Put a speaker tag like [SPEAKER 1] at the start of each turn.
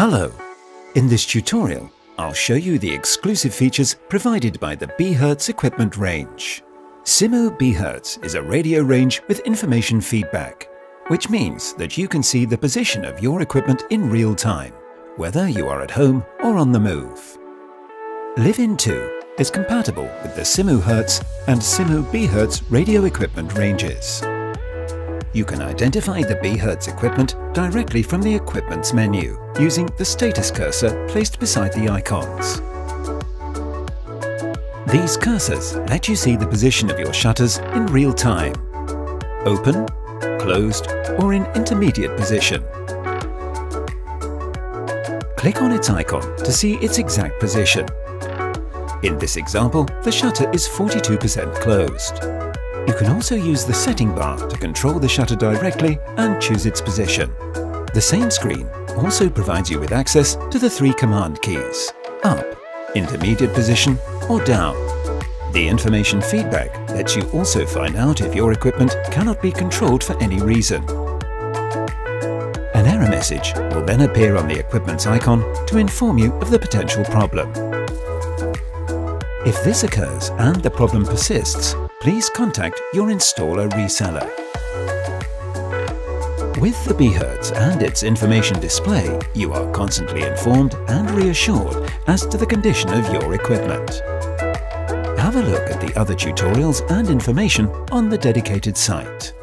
[SPEAKER 1] Hello! In this tutorial, I'll show you the exclusive features provided by the bHz equipment range. SIMU bHz is a radio range with information feedback, which means that you can see the position of your equipment in real time, whether you are at home or on the move. LiveIn2 is compatible with the SIMU Hertz and SIMU bHz radio equipment ranges. You can identify the bHz equipment directly from the Equipment's menu using the status cursor placed beside the icons. These cursors let you see the position of your shutters in real time, open, closed, or in intermediate position. Click on its icon to see its exact position. In this example, the shutter is 42% closed. You can also use the setting bar to control the shutter directly and choose its position. The same screen also provides you with access to the 3 command keys: up, intermediate position, or down. The information feedback lets you also find out if your equipment cannot be controlled for any reason. An error message will then appear on the equipment's icon to inform you of the potential problem. If this occurs and the problem persists, please contact your installer reseller. With the bHz and its information display, you are constantly informed and reassured as to the condition of your equipment. Have a look at the other tutorials and information on the dedicated site.